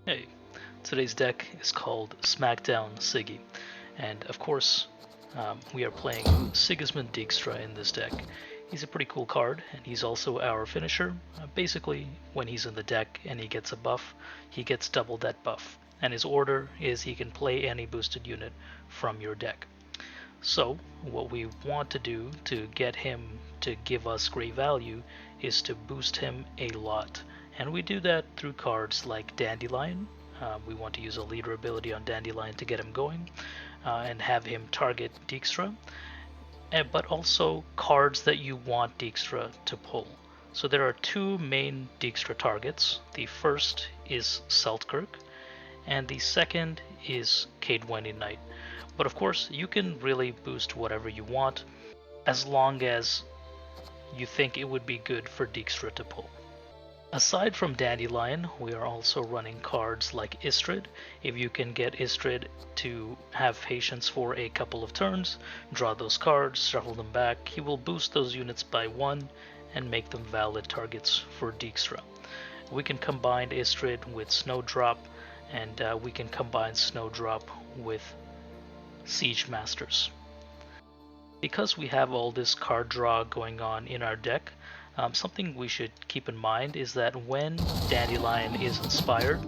Hey, today's deck is called SmackDown SIGGY, and of course, we are playing Sigismund Dijkstra in this deck. He's a pretty cool card, and he's also our finisher. Basically, when he's in the deck and he gets a buff, he gets double that buff. And his order is he can play any boosted unit from your deck. So, what we want to do to get him to give us great value is to boost him a lot. And we do that through cards like Dandelion. We want to use a leader ability on Dandelion to get him going and have him target Dijkstra, but also cards that you want Dijkstra to pull. So there are two main Dijkstra targets. The first is Seltkirk, and the second is Gwenting Knight. But of course, you can really boost whatever you want, as long as you think it would be good for Dijkstra to pull. Aside from Dandelion, we are also running cards like Istrid. If you can get Istrid to have patience for a couple of turns, draw those cards, shuffle them back, he will boost those units by 1 and make them valid targets for Dijkstra. We can combine Istrid with Snowdrop, and we can combine Snowdrop with Siege Masters. Because we have all this card draw going on in our deck, something we should keep in mind is that when Dandelion is inspired,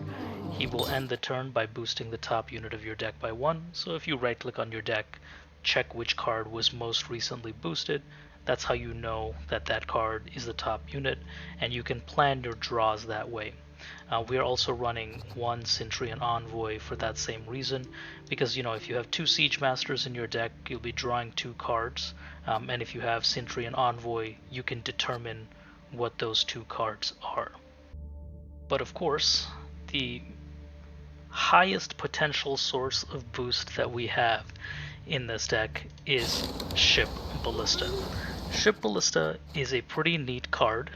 he will end the turn by boosting the top unit of your deck by 1. So if you right click on your deck, check which card was most recently boosted, that's how you know that that card is the top unit, and you can plan your draws that way. We are also running one Centurion Envoy for that same reason, because if you have 2 Siege Masters in your deck, you'll be drawing 2 cards, and if you have Centurion Envoy, you can determine what those 2 cards are. But of course, the highest potential source of boost that we have in this deck is Ship Ballista. Ship Ballista is a pretty neat card.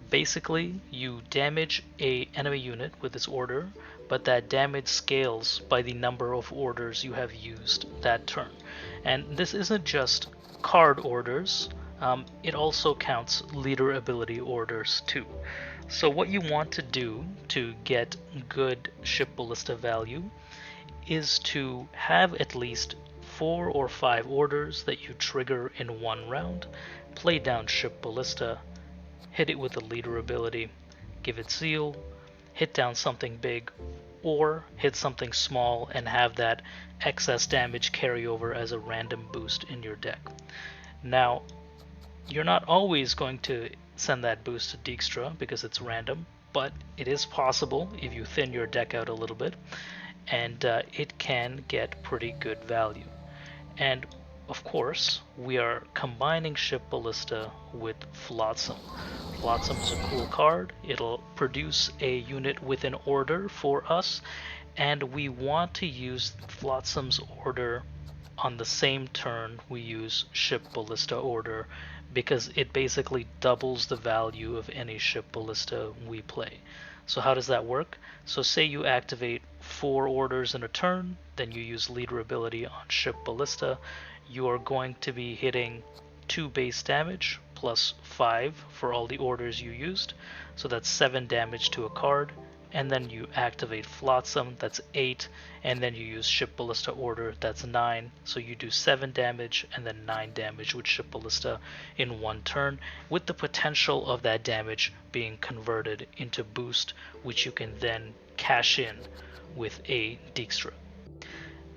Basically, you damage a enemy unit with its order, but that damage scales by the number of orders you have used that turn. And this isn't just card orders, it also counts leader ability orders too. So what you want to do to get good Ship Ballista value is to have at least 4 or 5 orders that you trigger in one round, play down Ship Ballista, hit it with a leader ability, give it Zeal, hit down something big, or hit something small and have that excess damage carry over as a random boost in your deck. Now, you're not always going to send that boost to Dijkstra because it's random, but it is possible if you thin your deck out a little bit, and it can get pretty good value. And of course, we are combining Ship Ballista with Flotsam. Flotsam is a cool card. It'll produce a unit with an order for us, and we want to use Flotsam's order on the same turn we use Ship Ballista order, because it basically doubles the value of any Ship Ballista we play. So how does that work? So say you activate 4 orders in a turn, then you use leader ability on Ship Ballista, you are going to be hitting 2 base damage plus 5 for all the orders you used, so that's 7 damage to a card, and then you activate Flotsam, that's 8, and then you use Ship Ballista order, that's 9, so you do 7 damage and then 9 damage with Ship Ballista in one turn, with the potential of that damage being converted into boost, which you can then cash in with a Dijkstra.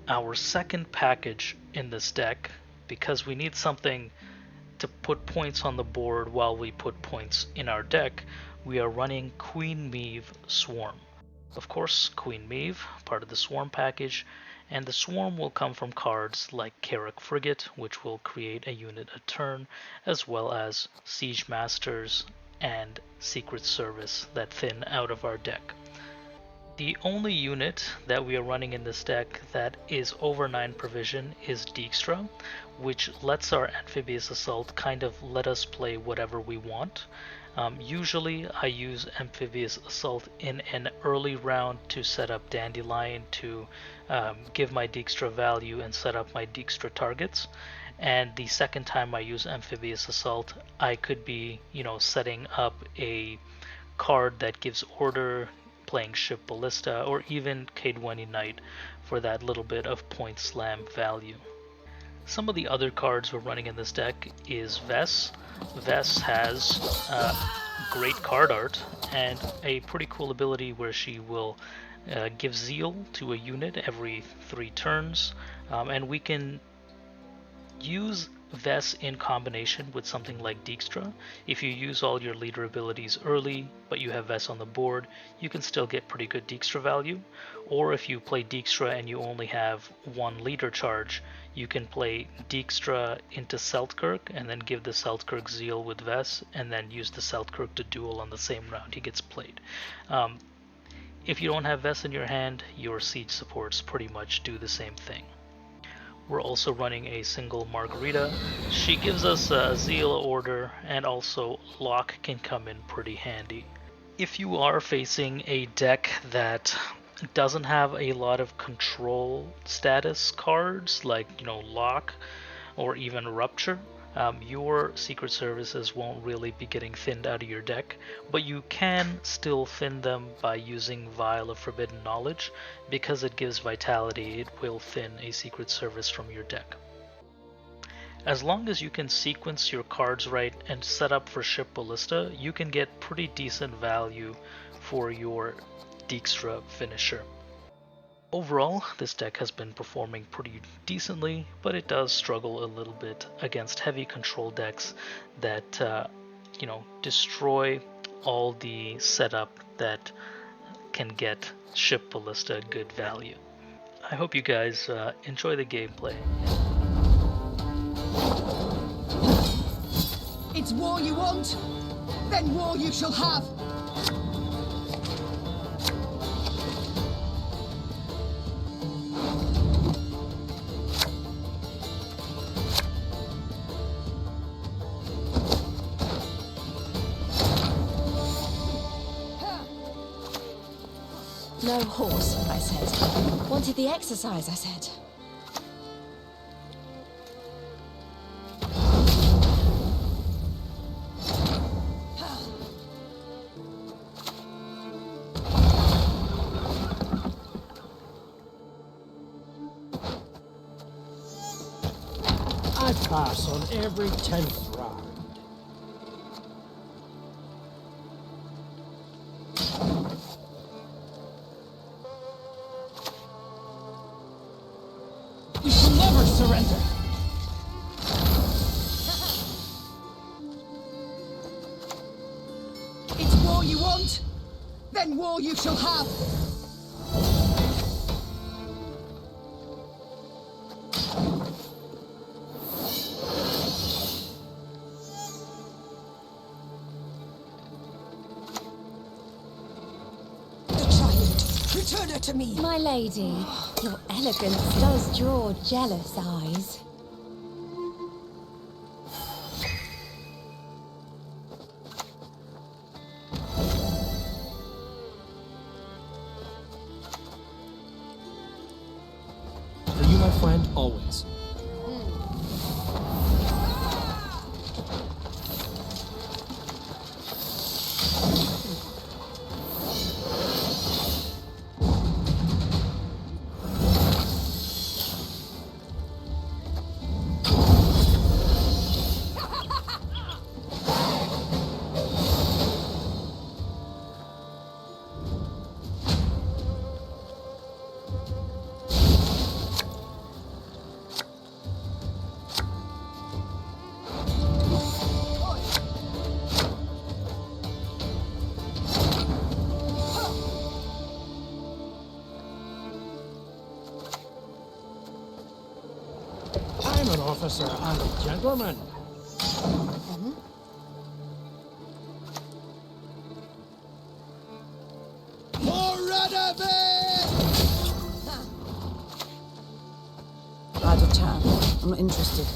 Our second package in this deck, because we need something to put points on the board while we put points in our deck, we are running Queen Meve Swarm. Of course, Queen Meve, part of the Swarm package, and the Swarm will come from cards like Carryover Frigate, which will create a unit a turn, as well as Siege Masters and Secret Service that thin out of our deck. The only unit that we are running in this deck that is over 9 provision is Dijkstra, which lets our Amphibious Assault kind of let us play whatever we want. Usually I use Amphibious Assault in an early round to set up Dandelion to give my Dijkstra value and set up my Dijkstra targets. And the second time I use Amphibious Assault, I could be, setting up a card that gives order, playing Ship Ballista or even Gwenting Knight for that little bit of point slam value. Some of the other cards we're running in this deck is Vess. Vess has great card art and a pretty cool ability where she will give Zeal to a unit every 3 turns, and we can use Vess in combination with something like Dijkstra. If you use all your leader abilities early, but you have Vess on the board, you can still get pretty good Dijkstra value. Or if you play Dijkstra and you only have 1 leader charge, you can play Dijkstra into Seltkirk and then give the Seltkirk Zeal with Vess, and then use the Seltkirk to duel on the same round he gets played. If you don't have Vess in your hand, your siege supports pretty much do the same thing. We're also running a single Margarita. She gives us a Zeal order, and also Lock can come in pretty handy. If you are facing a deck that doesn't have a lot of control status cards, like, you know, Lock or even Rupture, your Secret Services won't really be getting thinned out of your deck, but you can still thin them by using Vial of Forbidden Knowledge. Because it gives vitality, it will thin a Secret Service from your deck. As long as you can sequence your cards right and set up for Ship Ballista, you can get pretty decent value for your Dijkstra finisher. Overall, this deck has been performing pretty decently, but it does struggle a little bit against heavy control decks that destroy all the setup that can get Ship Ballista good value. I hope you guys enjoy the gameplay. It's war you want, then war you shall have. No horse, I said. Wanted the exercise, I said. I pass on every 10th round. We shall never surrender. It's war you want, then war you shall have. Return her to me! My lady, your elegance does draw jealous eyes. For you, my friend, always. I'm an officer and a gentleman. Out of town. I'm not interested.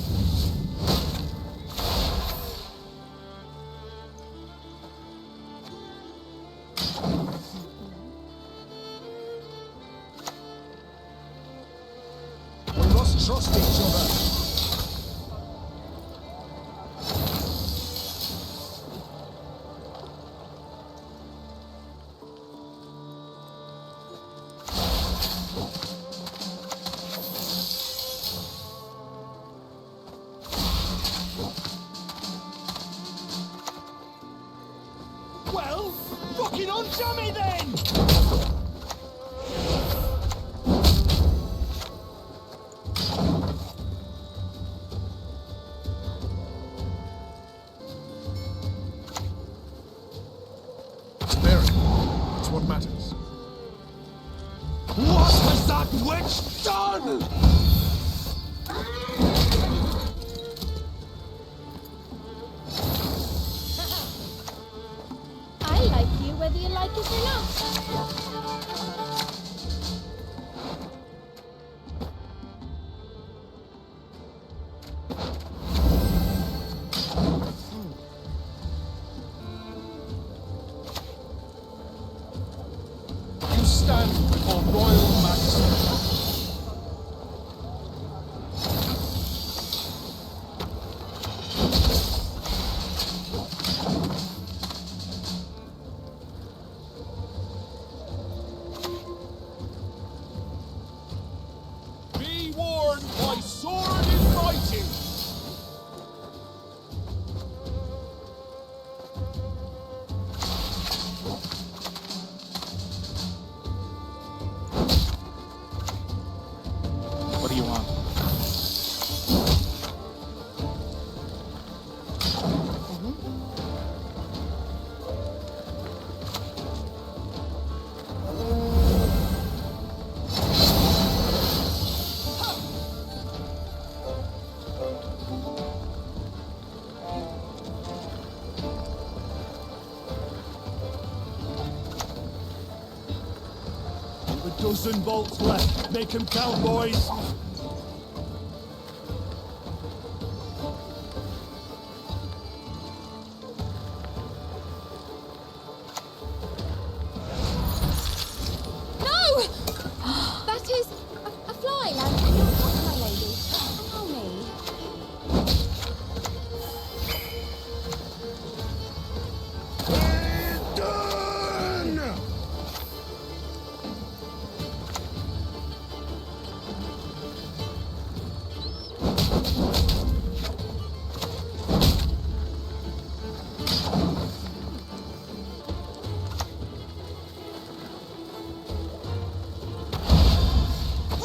We must trust each other. Well, fucking on me then! Mary, it's what matters. What has that witch done? I like you whether you like it or not. You stand for royal majesty. Be warned, my sword is mighty! What do you want? A dozen bolts left. Make 'em count, boys. No! That is a fly landing in your pot, my lady. Allow me. Done!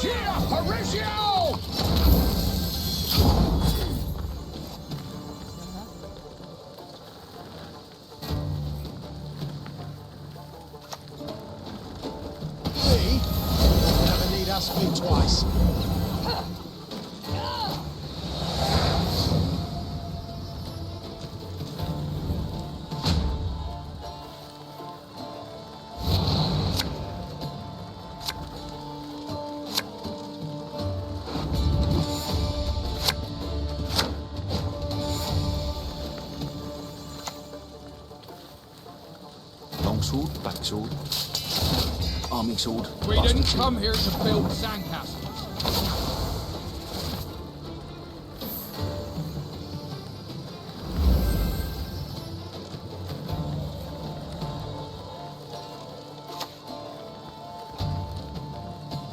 Here, Horatio! Me? Never need ask me twice. Longsword, backsword, arming sword. We bastard didn't sword. come here to build sandcastles.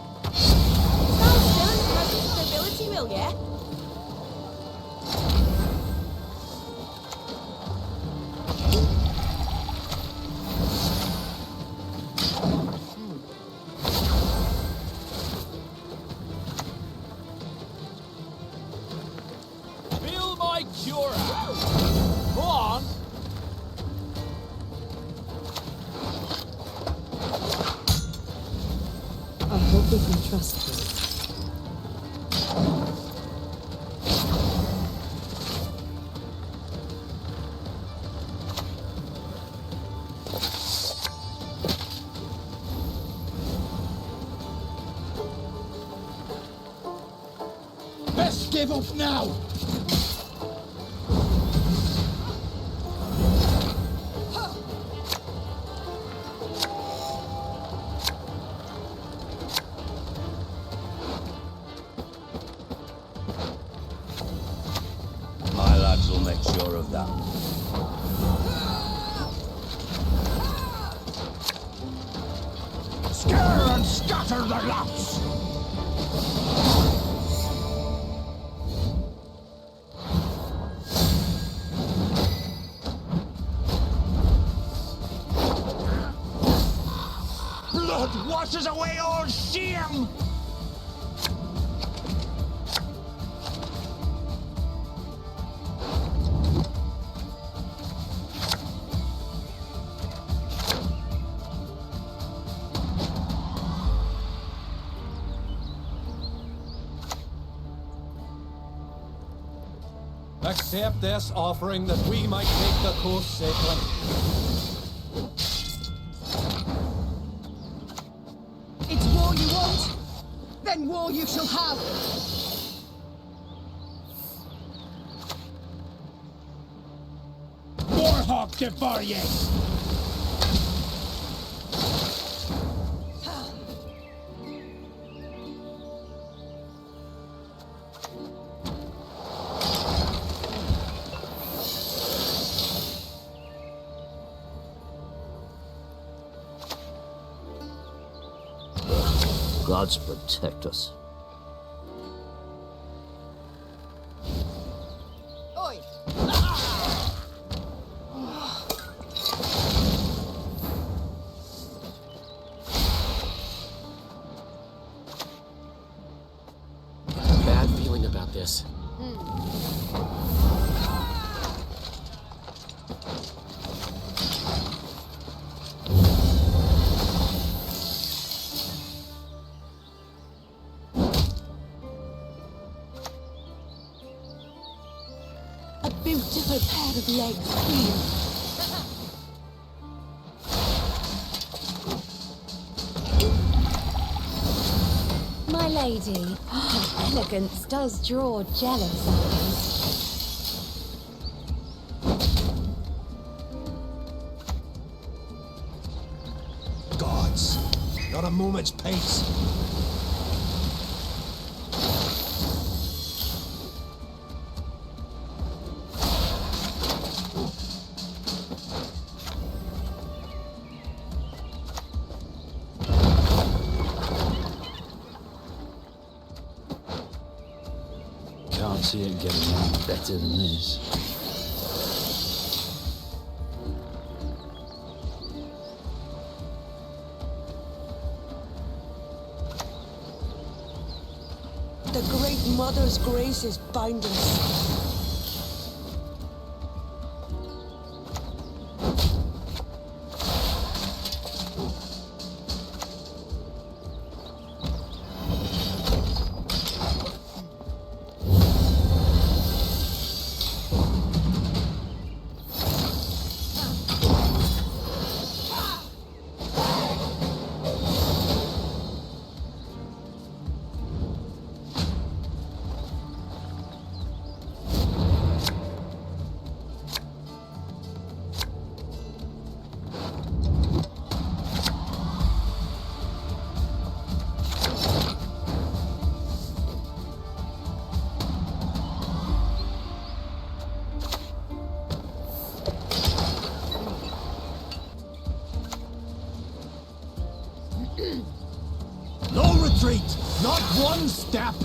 Stand still in the presence of nobility, will ya? Fill my cure out. Go on. I hope we can trust you. Best give up now. My lads will make sure of that. Scare and scatter the lots. blood washes away all shame! Accept this offering that we might take the coast safely. It's war you want? Then war you shall have. Warhawk de Varius! Gods protect us. Oi! Bad feeling about this. A beautiful pair of legs, Queen. My lady, her elegance does draw jealous eyes. Gods, not a moment's peace. Can't see it getting any better than this. The Great Mother's graces bind us. No retreat! Not one step!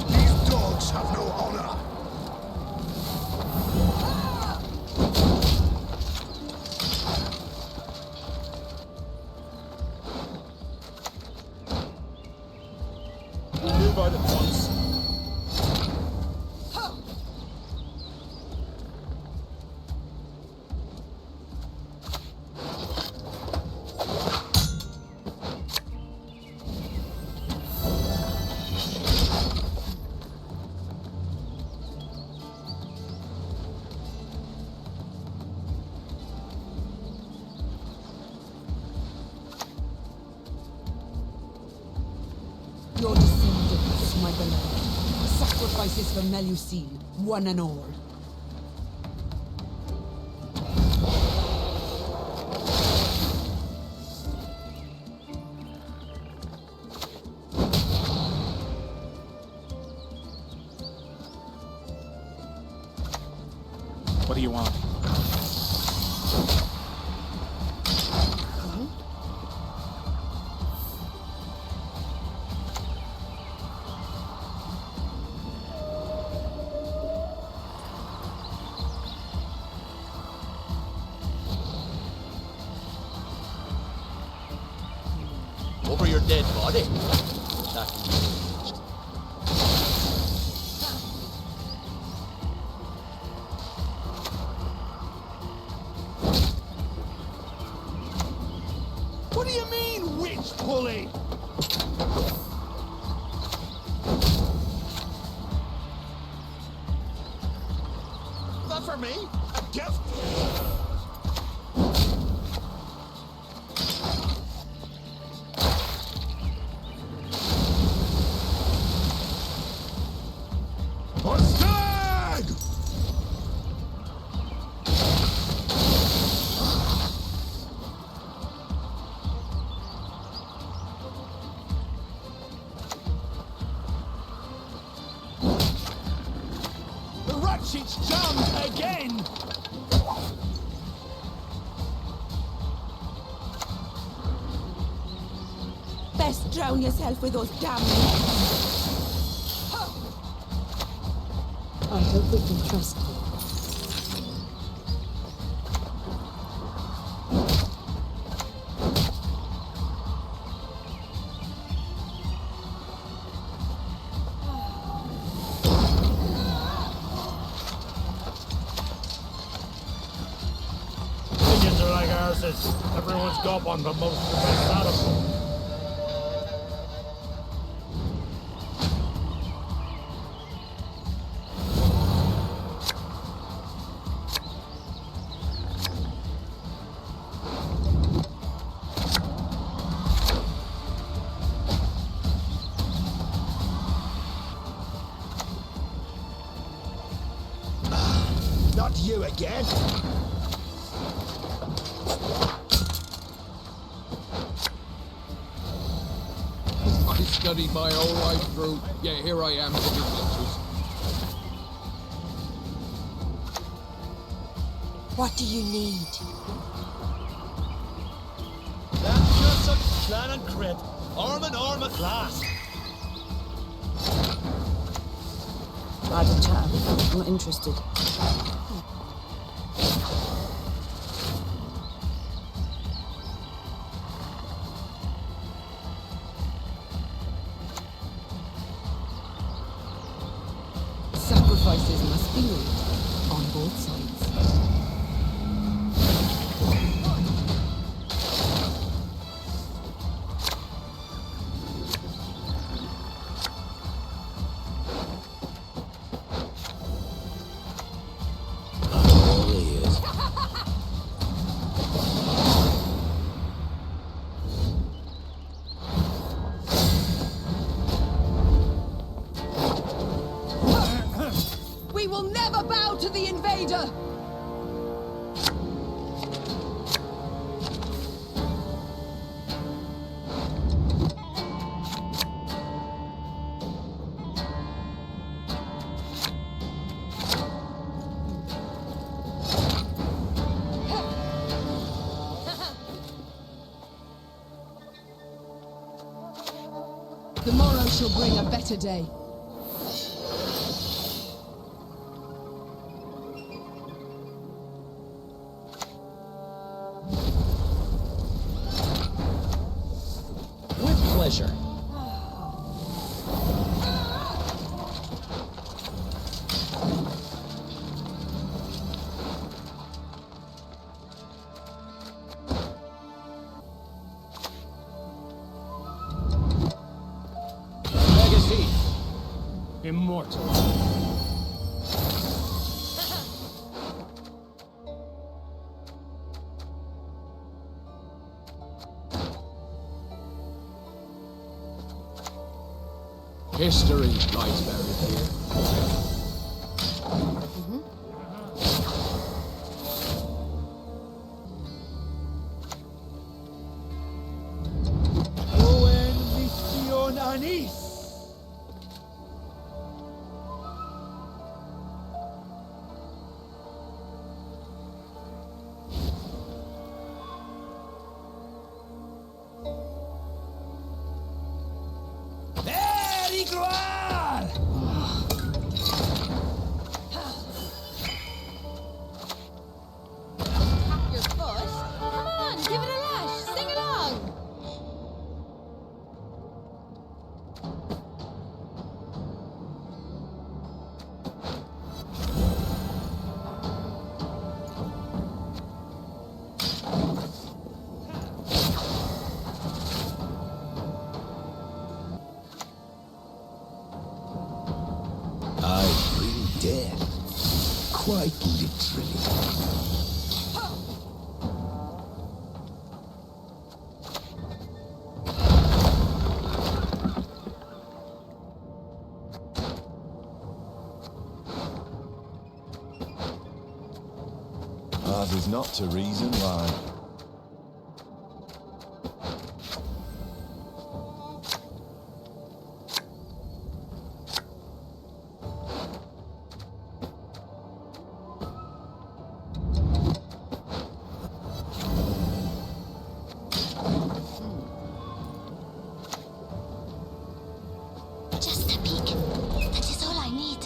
These dogs have no honor! Move out at once. Your descendants, my beloved. Sacrifices for Melusine, one and all. What do you want? over your dead body. That can be arranged. What do you mean, witch pulley? That for me? A gift? A stag! The ratchet's jammed again! Best drown yourself with those damn nets. I hope we can trust you. Minions are like horses. Everyone's got one, but most of the best out of them. Not you again! I studied my whole life through, yet here I am giving lectures. What do you need? That's just some clan and crit. Arm in arm at last. I had a chat. I'm not interested. Sacrifices must be made on both sides. All ears. We will never bow to the invader! The morrow shall bring a better day. With pleasure. Legacy. Immortal. History lies buried here. Owen Mission Anis! Very gloire! Tap your foot? Come on, give it a lash. Sing along. death. Quite literally. Ours is not to reason why. Just a peek. That is all I need.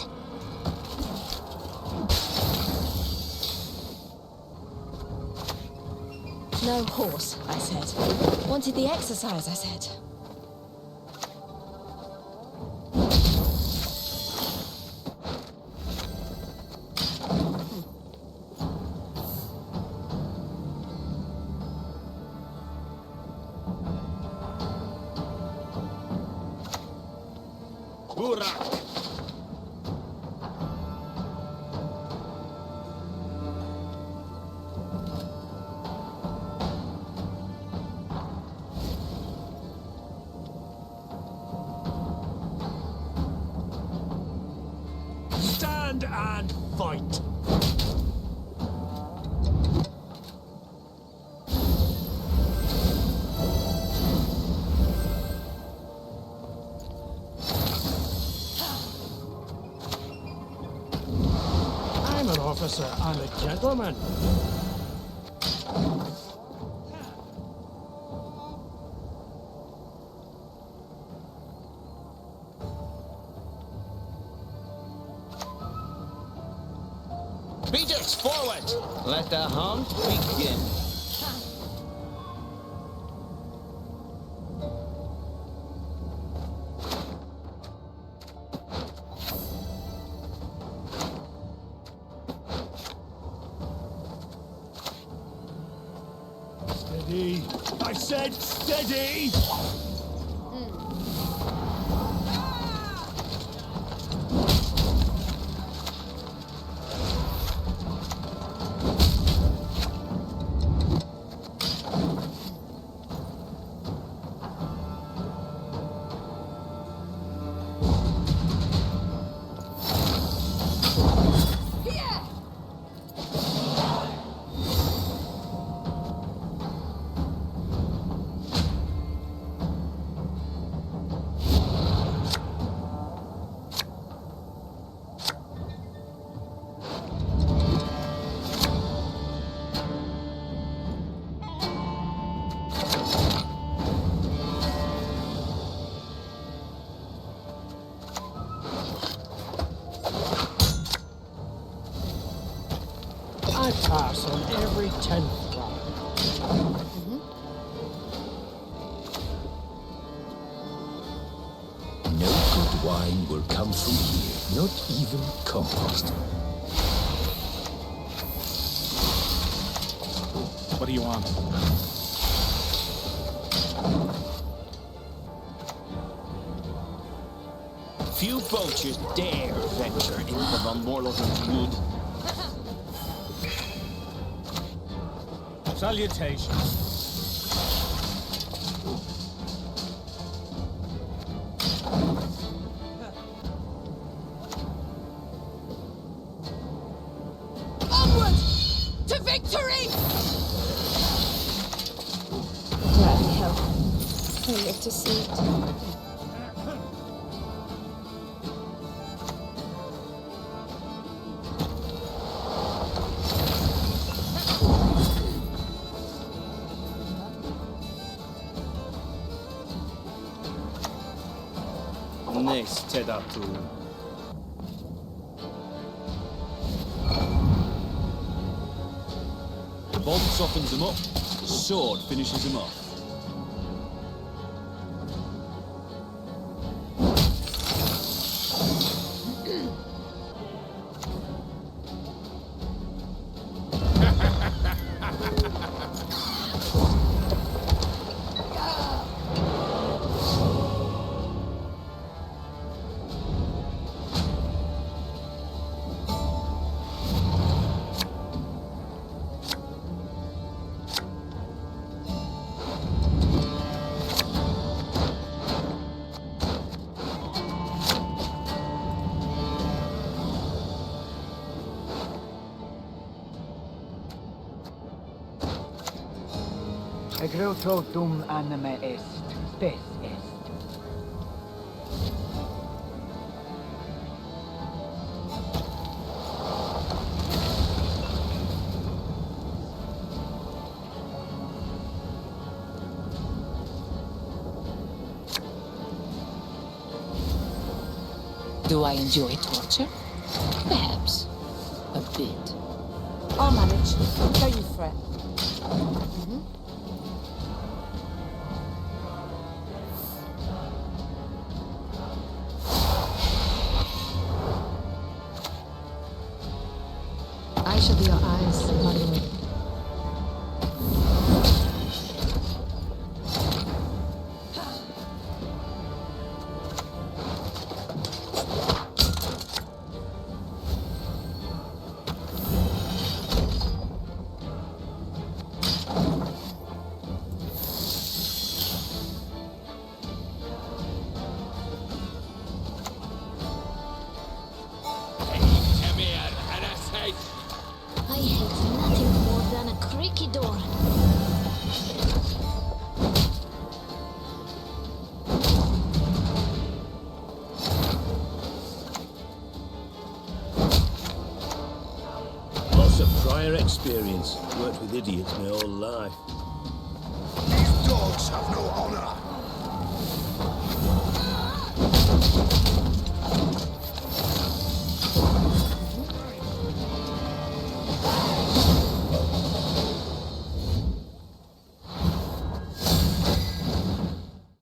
No horse, I said. Wanted the exercise, I said. Stand and fight. I'm an officer and a gentleman. Beaters, forward! Let the hunt begin. Steady. I said steady! I pass on every 10th round. No good wine will come from here, not even compost. What do you want? Few poachers dare venture into the Van Morlogen's wood. Salutations. Onward! To victory! Bloody hell. I live to see it. Nice, Tedatu. The bomb softens him up, the sword finishes him off. Egreto dum anime est, spes est. Do I enjoy torture? Perhaps. A bit. I'll manage. Don't you fret. I shall be your eyes, my lord. I hate nothing more than a creaky door. Lots of prior experience. Worked with idiots my whole life. These dogs have no honor.